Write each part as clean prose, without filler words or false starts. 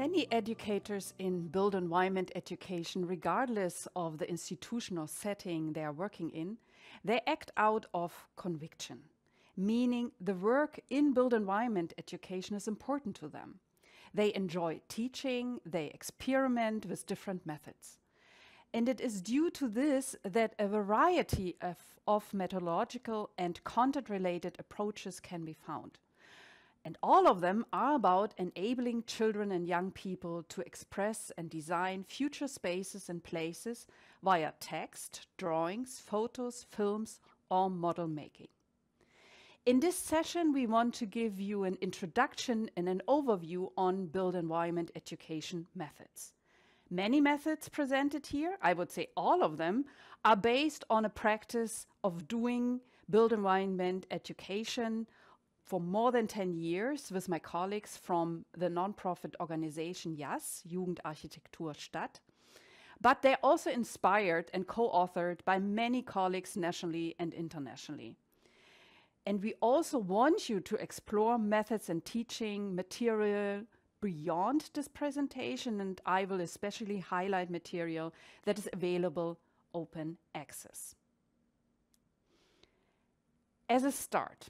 Many educators in built environment education, regardless of the institutional setting they are working in, they act out of conviction, meaning the work in built environment education is important to them. They enjoy teaching, they experiment with different methods. And it is due to this that a variety of methodological and content-related approaches can be found. And all of them are about enabling children and young people to express and design future spaces and places via text, drawings, photos, films, or model making. In this session, we want to give you an introduction and an overview on built environment education methods. Many methods presented here, I would say all of them, are based on a practice of doing built environment education for more than 10 years with my colleagues from the nonprofit organization JAS, Jugendarchitektur Stadt. But they're also inspired and co-authored by many colleagues nationally and internationally. And we also want you to explore methods and teaching material beyond this presentation, and I will especially highlight material that is available open access. As a start,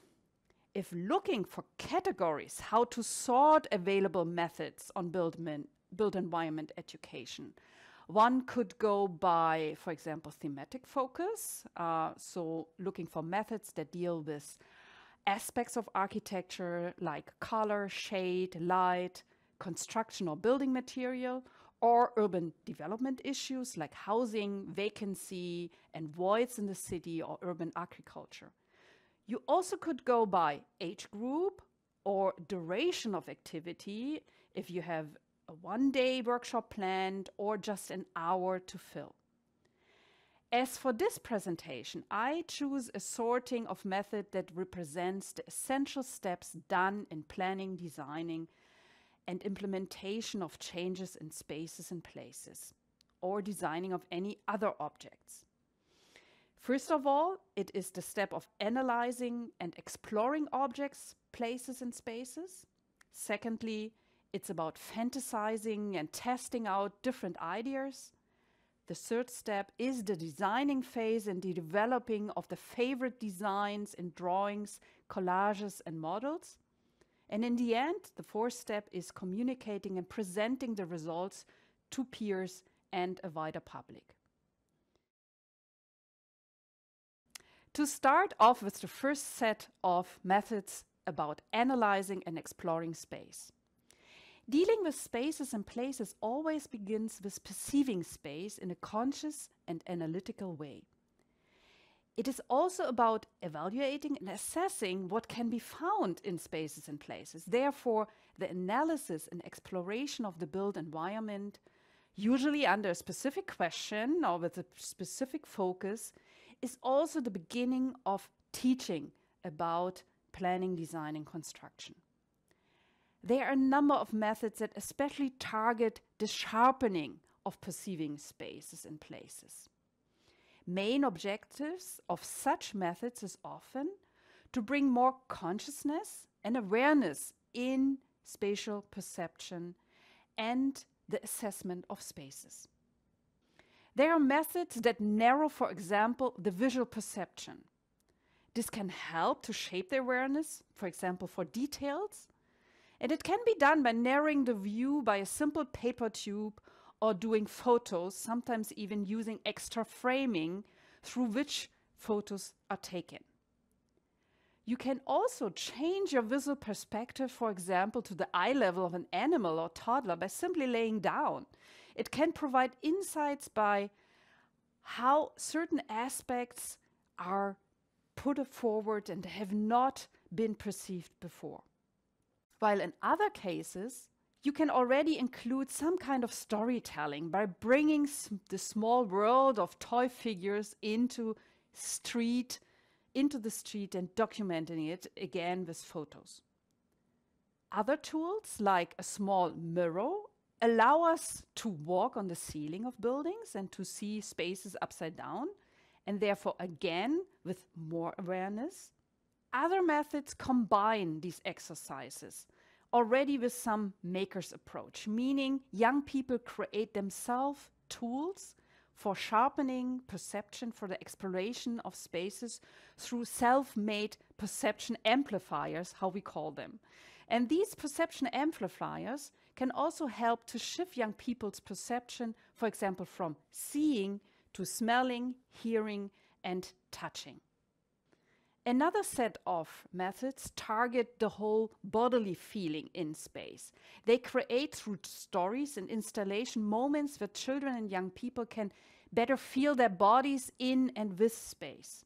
if looking for categories how to sort available methods on built environment education, one could go by, for example, thematic focus, so looking for methods that deal with aspects of architecture like color, shade, light, construction or building material, or urban development issues like housing, vacancy, and voids in the city or urban agriculture. You also could go by age group or duration of activity if you have a one-day workshop planned or just an hour to fill. As for this presentation, I choose a sorting of method that represents the essential steps done in planning, designing, and implementation of changes in spaces and places, or designing of any other objects. First of all, it is the step of analyzing and exploring objects, places, and spaces. Secondly, it's about fantasizing and testing out different ideas. The third step is the designing phase and the developing of the favorite designs in drawings, collages, and models. And in the end, the fourth step is communicating and presenting the results to peers and a wider public. To start off with the first set of methods about analyzing and exploring space. Dealing with spaces and places always begins with perceiving space in a conscious and analytical way. It is also about evaluating and assessing what can be found in spaces and places. Therefore, the analysis and exploration of the built environment, usually under a specific question or with a specific focus, is also the beginning of teaching about planning, design, and construction. There are a number of methods that especially target the sharpening of perceiving spaces and places. Main objectives of such methods is often to bring more consciousness and awareness in spatial perception and the assessment of spaces. There are methods that narrow, for example, the visual perception. This can help to shape the awareness, for example, for details. And it can be done by narrowing the view by a simple paper tube or doing photos, sometimes even using extra framing through which photos are taken. You can also change your visual perspective, for example, to the eye level of an animal or toddler by simply laying down. It can provide insights by how certain aspects are put forward and have not been perceived before. While in other cases, you can already include some kind of storytelling by bringing the small world of toy figures into the street and documenting it again with photos. Other tools, like a small mirror, allow us to walk on the ceiling of buildings and to see spaces upside down, and therefore again with more awareness. Other methods combine these exercises already with some maker's approach, meaning young people create themselves tools for sharpening perception, for the exploration of spaces through self-made perception amplifiers, how we call them. And these perception amplifiers can also help to shift young people's perception, for example, from seeing to smelling, hearing, and touching. Another set of methods target the whole bodily feeling in space. They create through stories and installation moments where children and young people can better feel their bodies in and with space.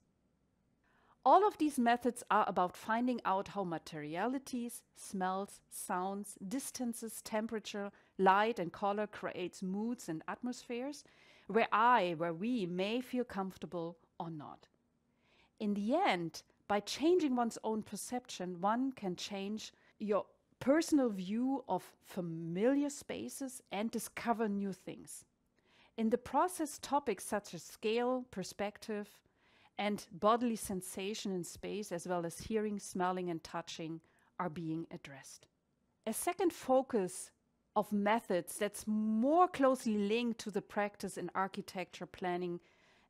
All of these methods are about finding out how materialities, smells, sounds, distances, temperature, light and color creates moods and atmospheres where we may feel comfortable or not. In the end, by changing one's own perception, one can change your personal view of familiar spaces and discover new things. In the process, topics such as scale, perspective, and bodily sensation in space, as well as hearing, smelling, and touching, are being addressed. A second focus of methods that's more closely linked to the practice in architecture, planning,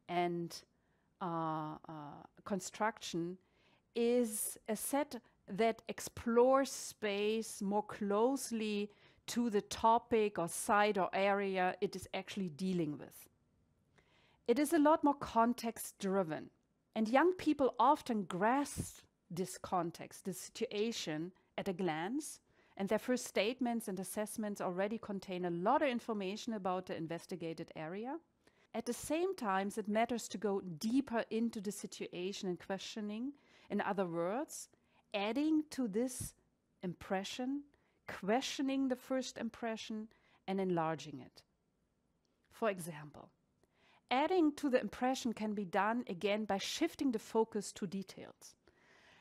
and construction is a set that explores space more closely to the topic or site or area it is actually dealing with. It is a lot more context-driven, and young people often grasp this context, this situation at a glance, and their first statements and assessments already contain a lot of information about the investigated area. At the same time, it matters to go deeper into the situation and questioning, in other words, adding to this impression, questioning the first impression, and enlarging it. For example, adding to the impression can be done again by shifting the focus to details,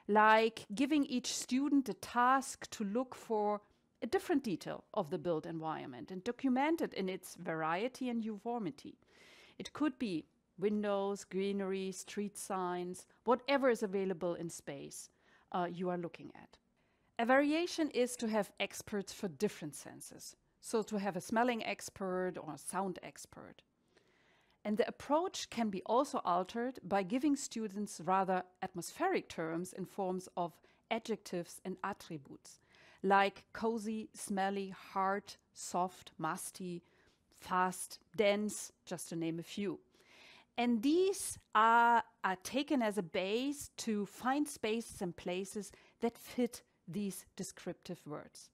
like giving each student a task to look for a different detail of the built environment and document it in its variety and uniformity. It could be windows, greenery, street signs, whatever is available in space you are looking at. A variation is to have experts for different senses, so to have a smelling expert or a sound expert. And the approach can be also altered by giving students rather atmospheric terms in forms of adjectives and attributes, like cozy, smelly, hard, soft, musty, fast, dense, just to name a few. And these are taken as a base to find spaces and places that fit these descriptive words.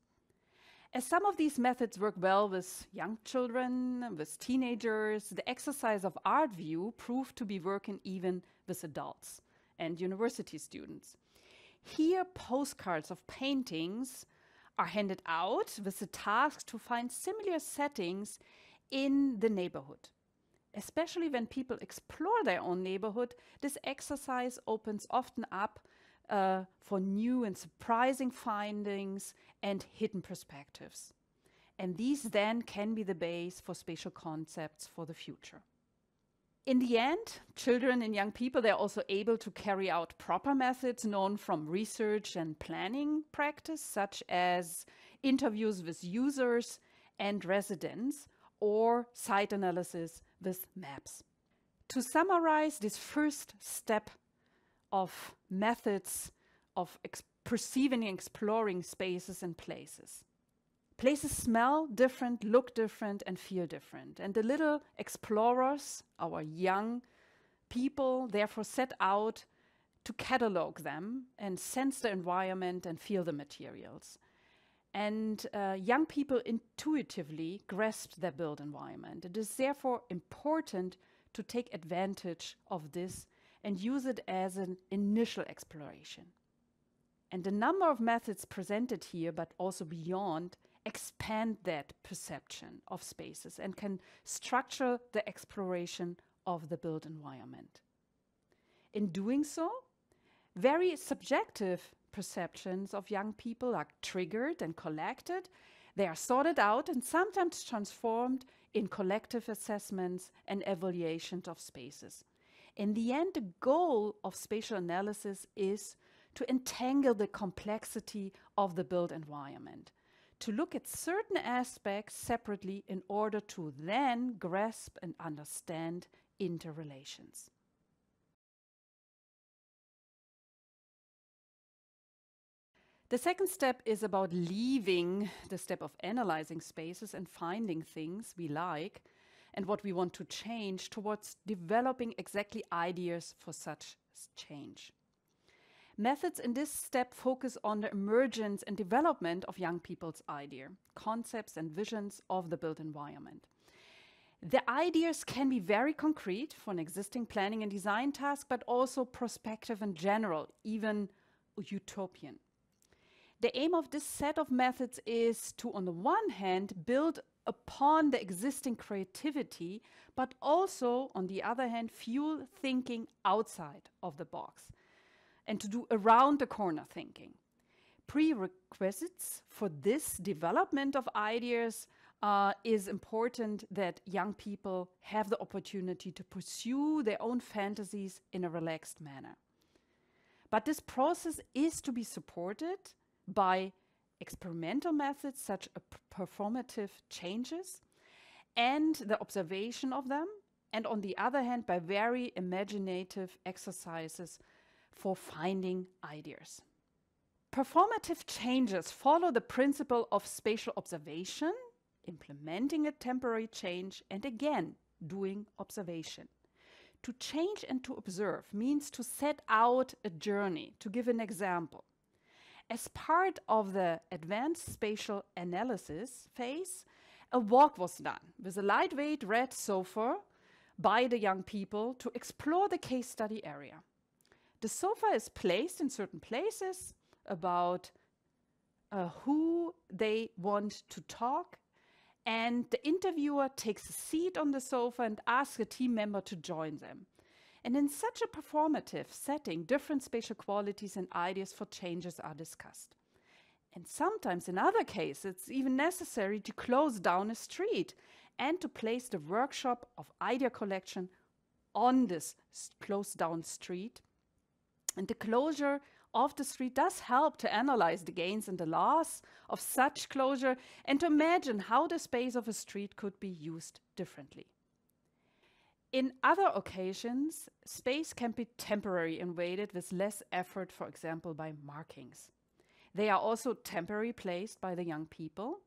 As some of these methods work well with young children, with teenagers, the exercise of art view proved to be working even with adults and university students. Here, postcards of paintings are handed out with the task to find similar settings in the neighborhood. Especially when people explore their own neighborhood, this exercise opens often up for new and surprising findings and hidden perspectives. And these then can be the base for spatial concepts for the future. In the end, children and young people, they're also able to carry out proper methods known from research and planning practice, such as interviews with users and residents, or site analysis with maps. To summarize this first step of methods of perceiving and exploring spaces and places. Places smell different, look different, and feel different. And the little explorers, our young people, therefore set out to catalog them and sense the environment and feel the materials. And young people intuitively grasp their built environment. It is therefore important to take advantage of this and use it as an initial exploration. And the number of methods presented here, but also beyond, expand that perception of spaces and can structure the exploration of the built environment. In doing so, very subjective perceptions of young people are triggered and collected. They are sorted out and sometimes transformed in collective assessments and evaluations of spaces. In the end, the goal of spatial analysis is to entangle the complexity of the built environment, to look at certain aspects separately in order to then grasp and understand interrelations. The second step is about leaving the step of analyzing spaces and finding things we like and what we want to change towards developing exactly ideas for such change. Methods in this step focus on the emergence and development of young people's idea, concepts and visions of the built environment. The ideas can be very concrete for an existing planning and design task, but also prospective and general, even utopian. The aim of this set of methods is to, on the one hand, build upon the existing creativity, but also, on the other hand, fuel thinking outside of the box and to do around the corner thinking. Prerequisites for this development of ideas is important that young people have the opportunity to pursue their own fantasies in a relaxed manner. But this process is to be supported by experimental methods such as performative changes and the observation of them, and on the other hand, by very imaginative exercises for finding ideas. Performative changes follow the principle of spatial observation, implementing a temporary change, and again, doing observation. To change and to observe means to set out a journey. To give an example, as part of the advanced spatial analysis phase, a walk was done with a lightweight red sofa by the young people to explore the case study area. The sofa is placed in certain places about who they want to talk, and the interviewer takes a seat on the sofa and asks a team member to join them. And in such a performative setting, different spatial qualities and ideas for changes are discussed. And sometimes, in other cases, it's even necessary to close down a street and to place the workshop of idea collection on this closed down street. And the closure of the street does help to analyze the gains and the loss of such closure and to imagine how the space of a street could be used differently. In other occasions, space can be temporarily invaded with less effort, for example, by markings. They are also temporarily placed by the young people,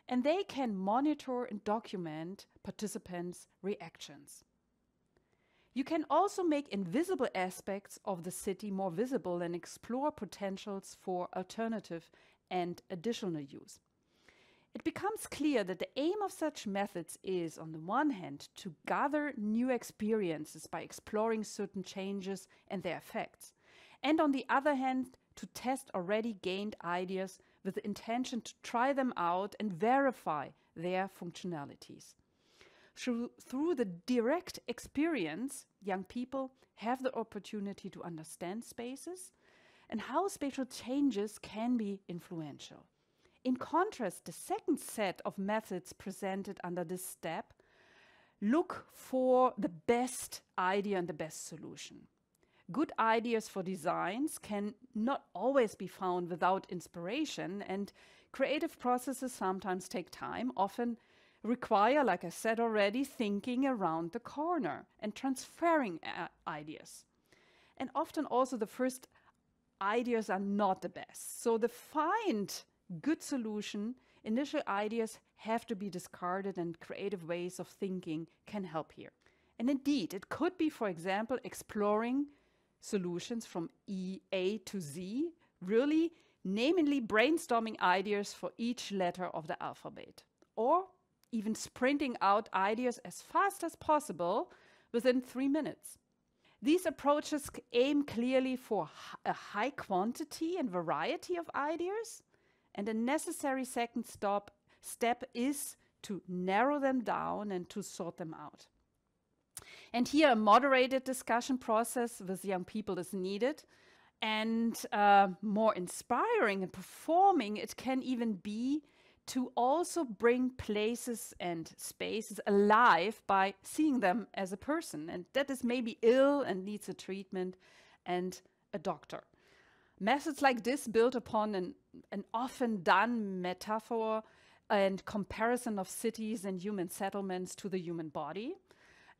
and they can monitor and document participants' reactions. You can also make invisible aspects of the city more visible and explore potentials for alternative and additional use. It becomes clear that the aim of such methods is, on the one hand, to gather new experiences by exploring certain changes and their effects, and on the other hand, to test already gained ideas with the intention to try them out and verify their functionalities. Through the direct experience, young people have the opportunity to understand spaces and how spatial changes can be influential. In contrast, the second set of methods presented under this step look for the best idea and the best solution. Good ideas for designs can not always be found without inspiration, and creative processes sometimes take time, often require, like I said already, thinking around the corner and transferring ideas. And often also the first ideas are not the best. So to find good solution, initial ideas have to be discarded, and creative ways of thinking can help here. And indeed, it could be, for example, exploring solutions from A to Z, really namely brainstorming ideas for each letter of the alphabet, or even sprinting out ideas as fast as possible within 3 minutes. These approaches aim clearly for a high quantity and variety of ideas, and a necessary second step is to narrow them down and to sort them out. And here a moderated discussion process with young people is needed, and more inspiring and performing it can even be to also bring places and spaces alive by seeing them as a person, and that is maybe ill and needs a treatment and a doctor. Methods like this build upon an often done metaphor and comparison of cities and human settlements to the human body.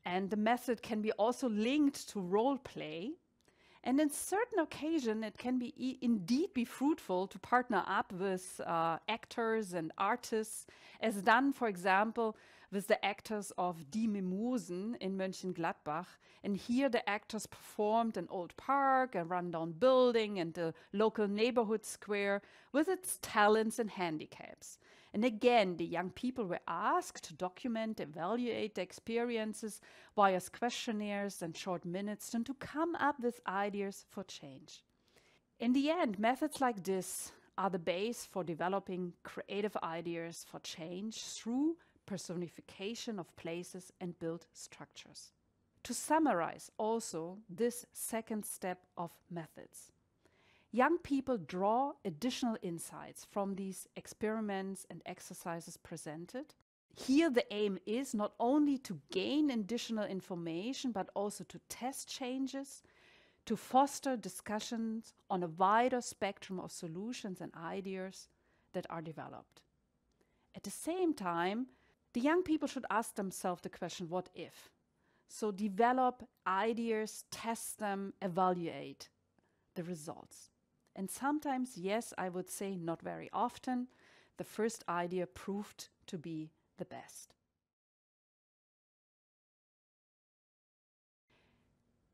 And the method can be also linked to role play. And in certain occasion, it can be indeed be fruitful to partner up with actors and artists, as done, for example, with the actors of Die Mimosen in Mönchengladbach. And here the actors performed an old park, a rundown building, and the local neighborhood square with its talents and handicaps. And again, the young people were asked to document, evaluate the experiences via questionnaires and short minutes and to come up with ideas for change. In the end, methods like this are the base for developing creative ideas for change through personification of places and built structures. To summarize also this second step of methods. Young people draw additional insights from these experiments and exercises presented. Here the aim is not only to gain additional information, but also to test changes, to foster discussions on a wider spectrum of solutions and ideas that are developed. At the same time, the young people should ask themselves the question, what if? So develop ideas, test them, evaluate the results. And sometimes, yes, I would say not very often, the first idea proved to be the best.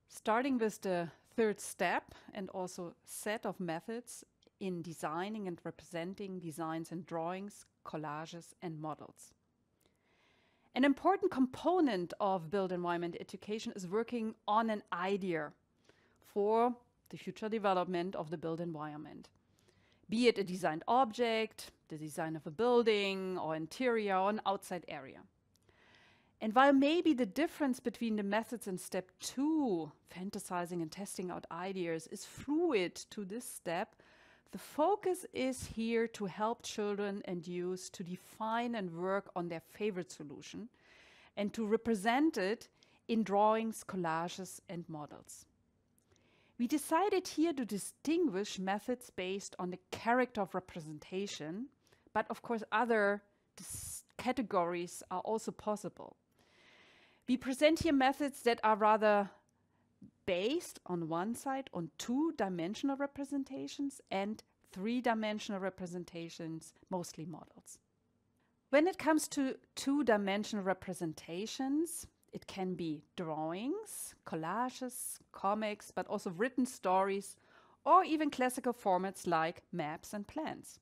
Starting with the third step and also set of methods in designing and representing designs and drawings, collages and models. An important component of built environment education is working on an idea for the future development of the built environment. Be it a designed object, the design of a building or interior or an outside area. And while maybe the difference between the methods in step 2, fantasizing and testing out ideas, is fluid to this step, the focus is here to help children and youth to define and work on their favorite solution and to represent it in drawings, collages and models. We decided here to distinguish methods based on the character of representation, but of course other categories are also possible. We present here methods that are rather based on one side on two-dimensional representations and three-dimensional representations, mostly models. When it comes to two-dimensional representations, it can be drawings, collages, comics, but also written stories, or even classical formats like maps and plans.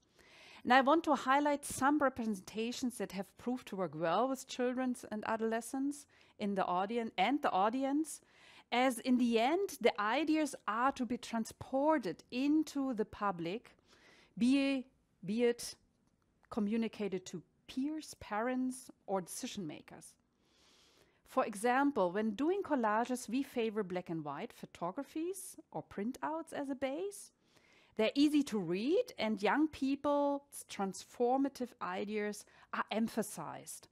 And I want to highlight some representations that have proved to work well with children and adolescents in the audience, as in the end, the ideas are to be transported into the public, be it communicated to peers, parents, or decision makers. For example, when doing collages, we favor black and white photographies or printouts as a base. They're easy to read, and young people's transformative ideas are emphasized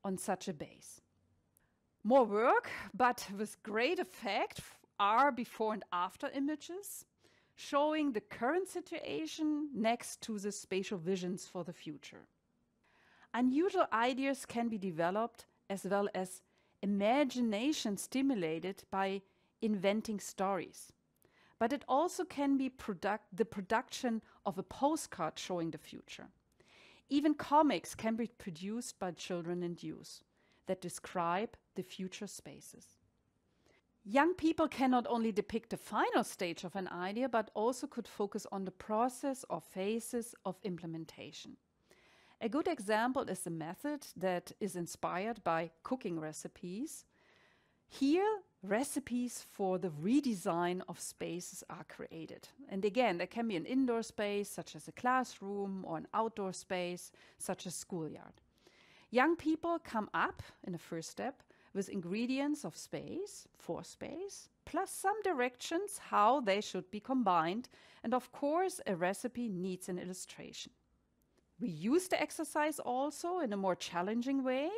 on such a base. More work, but with great effect, are before and after images, showing the current situation next to the spatial visions for the future. Unusual ideas can be developed as well as imagination stimulated by inventing stories. But it also can be the production of a postcard showing the future. Even comics can be produced by children and youth that describe the future spaces. Young people can not only depict the final stage of an idea, but also could focus on the process or phases of implementation. A good example is a method that is inspired by cooking recipes. Here, recipes for the redesign of spaces are created. And again, there can be an indoor space, such as a classroom, or an outdoor space, such as schoolyard. Young people come up in the first step with ingredients of space, for space, plus some directions how they should be combined. And of course, a recipe needs an illustration. We use the exercise also in a more challenging way.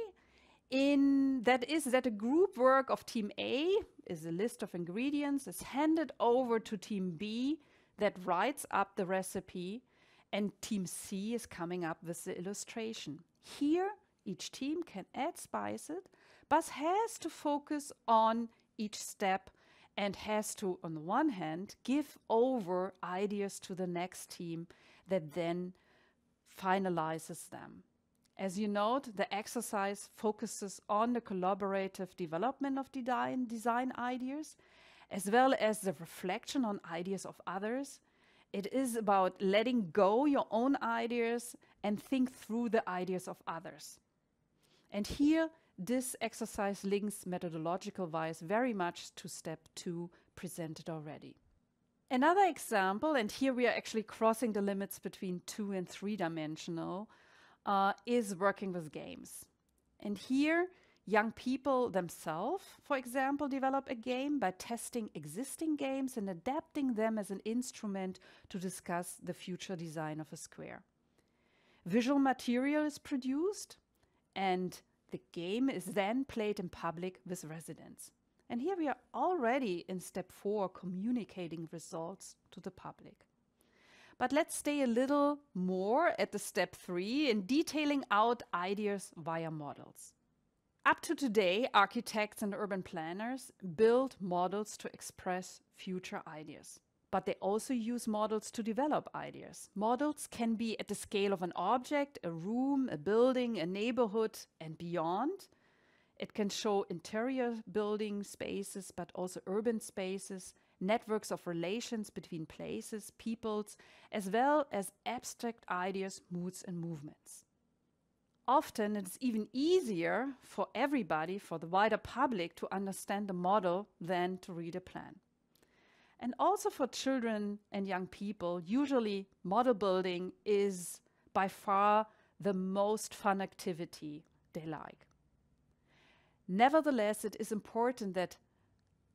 That a group work of team A is a list of ingredients, is handed over to team B that writes up the recipe, and team C is coming up with the illustration. Here, each team can add spices, but has to focus on each step and has to, on the one hand, give over ideas to the next team that then finalizes them. As you note, the exercise focuses on the collaborative development of design ideas, as well as the reflection on ideas of others. It is about letting go your own ideas and think through the ideas of others. And here, this exercise links methodological-wise very much to step 2 presented already. Another example, and here we are actually crossing the limits between 2 and 3-dimensional, is working with games. And here, young people themselves, for example, develop a game by testing existing games and adapting them as an instrument to discuss the future design of a square. Visual material is produced, and the game is then played in public with residents. And here we are already in step 4, communicating results to the public. But let's stay a little more at the step 3 in detailing out ideas via models. Up to today, architects and urban planners build models to express future ideas. But they also use models to develop ideas. Models can be at the scale of an object, a room, a building, a neighborhood, and beyond. It can show interior building spaces, but also urban spaces, networks of relations between places, peoples, as well as abstract ideas, moods, and movements. Often it's even easier for everybody, for the wider public, to understand the model than to read a plan. And also for children and young people, usually model building is by far the most fun activity they like. Nevertheless, it is important that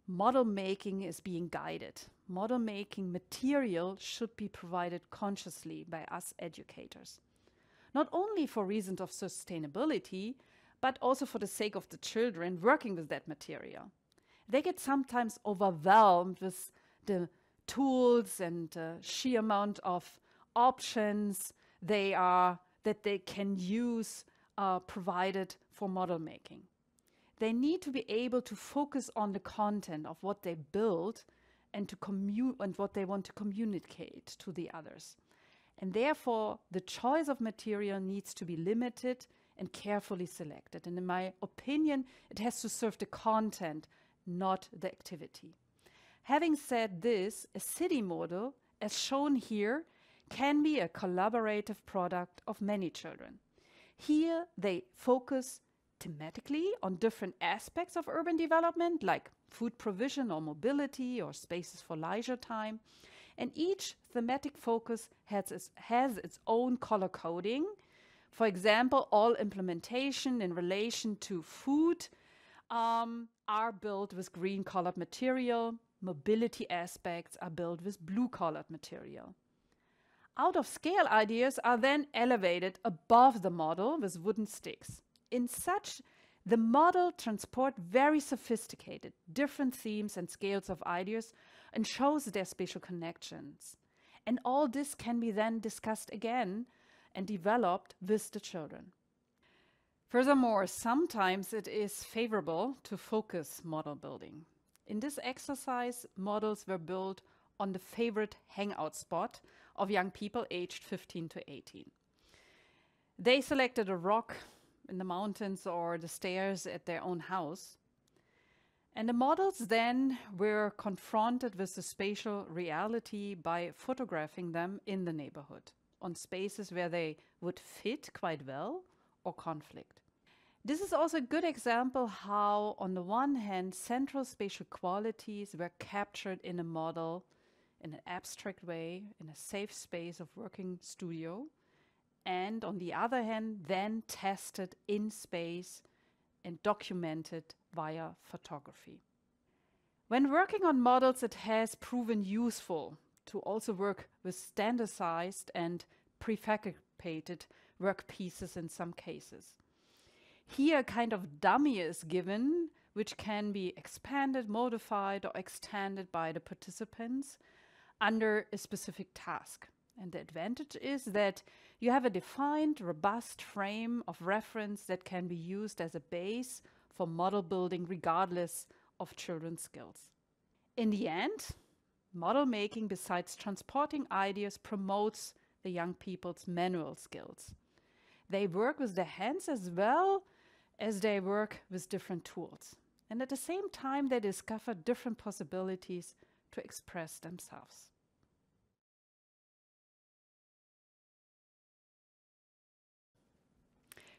model making is being guided. Model making material should be provided consciously by us educators. Not only for reasons of sustainability, but also for the sake of the children working with that material. They get sometimes overwhelmed with the tools and the sheer amount of options that they can use provided for model making. They need to be able to focus on the content of what they build and what they want to communicate to the others. And therefore, the choice of material needs to be limited and carefully selected. And in my opinion, it has to serve the content, not the activity. Having said this, a city model, as shown here, can be a collaborative product of many children. Here, they focus thematically on different aspects of urban development, like food provision or mobility or spaces for leisure time. And each thematic focus has its own color coding. For example, all implementation in relation to food are built with green colored material. Mobility aspects are built with blue colored material. Out of scale ideas are then elevated above the model with wooden sticks. In such, the model transports very sophisticated, different themes and scales of ideas and shows their spatial connections. And all this can be then discussed again and developed with the children. Furthermore, sometimes it is favorable to focus model building. In this exercise, models were built on the favorite hangout spot of young people aged 15 to 18. They selected a rock in the mountains or the stairs at their own house. And the models then were confronted with the spatial reality by photographing them in the neighborhood, on spaces where they would fit quite well or conflict. This is also a good example how, on the one hand, central spatial qualities were captured in a model in an abstract way, in a safe space of working studio, and on the other hand, then tested in space and documented via photography. When working on models, it has proven useful to also work with standardized and prefabricated workpieces in some cases. Here, a kind of dummy is given, which can be expanded, modified, or extended by the participants under a specific task. And the advantage is that you have a defined, robust frame of reference that can be used as a base for model building regardless of children's skills. In the end, model making, besides transporting ideas, promotes the young people's manual skills. They work with their hands as well as they work with different tools. And at the same time, they discover different possibilities to express themselves.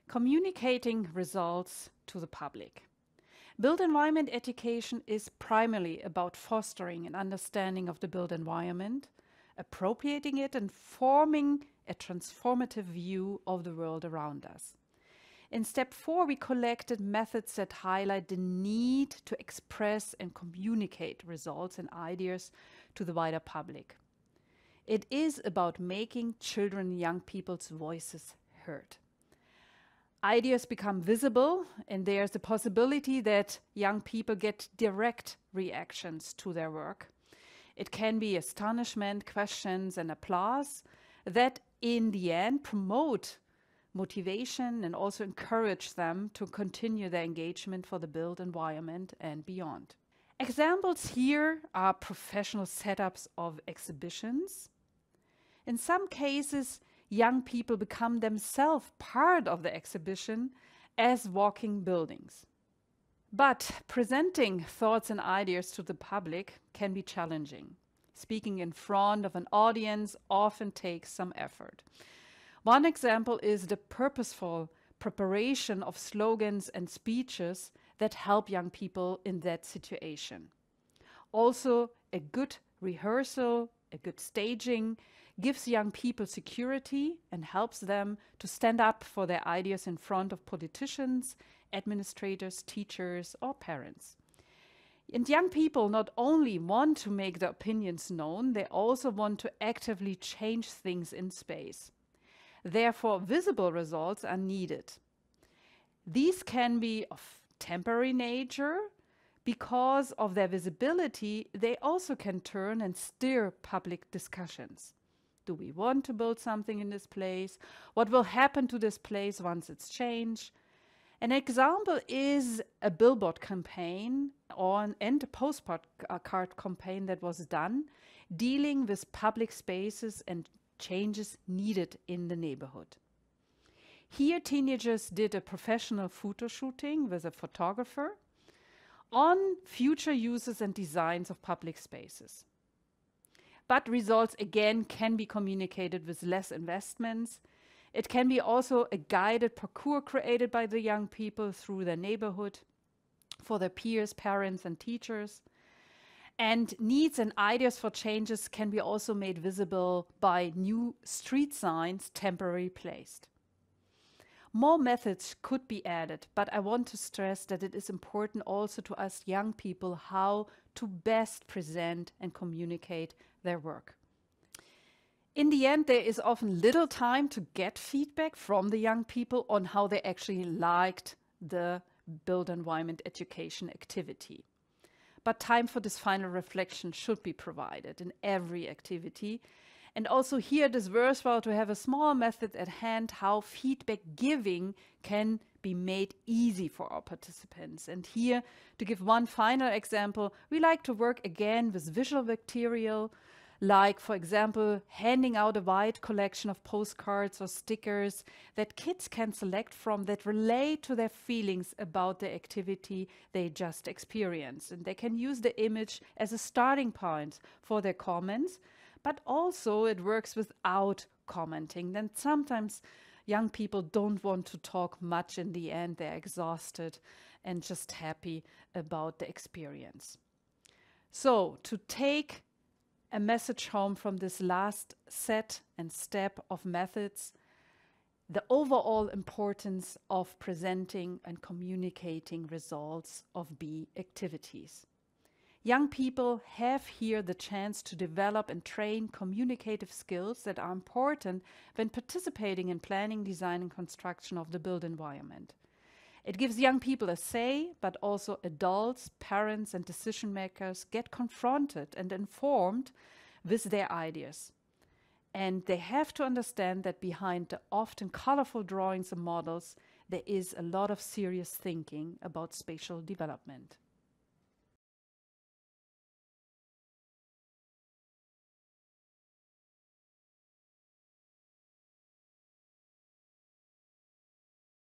Communicating results to the public. Built environment education is primarily about fostering an understanding of the built environment, appropriating it, and forming a transformative view of the world around us. In step 4, we collected methods that highlight the need to express and communicate results and ideas to the wider public. It is about making children and young people's voices heard. Ideas become visible, and there's the possibility that young people get direct reactions to their work. It can be astonishment, questions, and applause that in the end promote motivation and also encourage them to continue their engagement for the built environment and beyond. Examples here are professional setups of exhibitions. In some cases, young people become themselves part of the exhibition as walking buildings. But presenting thoughts and ideas to the public can be challenging. Speaking in front of an audience often takes some effort. One example is the purposeful preparation of slogans and speeches that help young people in that situation. Also, a good rehearsal, a good staging gives young people security and helps them to stand up for their ideas in front of politicians, administrators, teachers, or parents. And young people not only want to make their opinions known, they also want to actively change things in space. Therefore, visible results are needed. These can be of temporary nature. Because of their visibility, they also can turn and steer public discussions. Do we want to build something in this place? What will happen to this place once it's changed? An example is a billboard campaign and a postcard campaign that was done dealing with public spaces and changes needed in the neighborhood. Here, teenagers did a professional photo shooting with a photographer on future uses and designs of public spaces. But results again can be communicated with less investments. It can be also a guided parcours created by the young people through their neighborhood for their peers, parents, and teachers. And needs and ideas for changes can be also made visible by new street signs temporarily placed. More methods could be added, but I want to stress that it is important also to ask young people how to best present and communicate their work. In the end, there is often little time to get feedback from the young people on how they actually liked the built environment education activity. But time for this final reflection should be provided in every activity. And also here it is worthwhile to have a small method at hand how feedback giving can be made easy for our participants. And here, to give one final example, we like to work again with visual material, like, for example, handing out a wide collection of postcards or stickers that kids can select from that relate to their feelings about the activity they just experienced. And they can use the image as a starting point for their comments, but also it works without commenting. Then sometimes young people don't want to talk much in the end. They're exhausted and just happy about the experience. So to take a message home from this last set and step of methods, the overall importance of presenting and communicating results of B activities. Young people have here the chance to develop and train communicative skills that are important when participating in planning, design, and construction of the built environment. It gives young people a say, but also adults, parents, and decision makers get confronted and informed with their ideas. And they have to understand that behind the often colorful drawings and models, there is a lot of serious thinking about spatial development.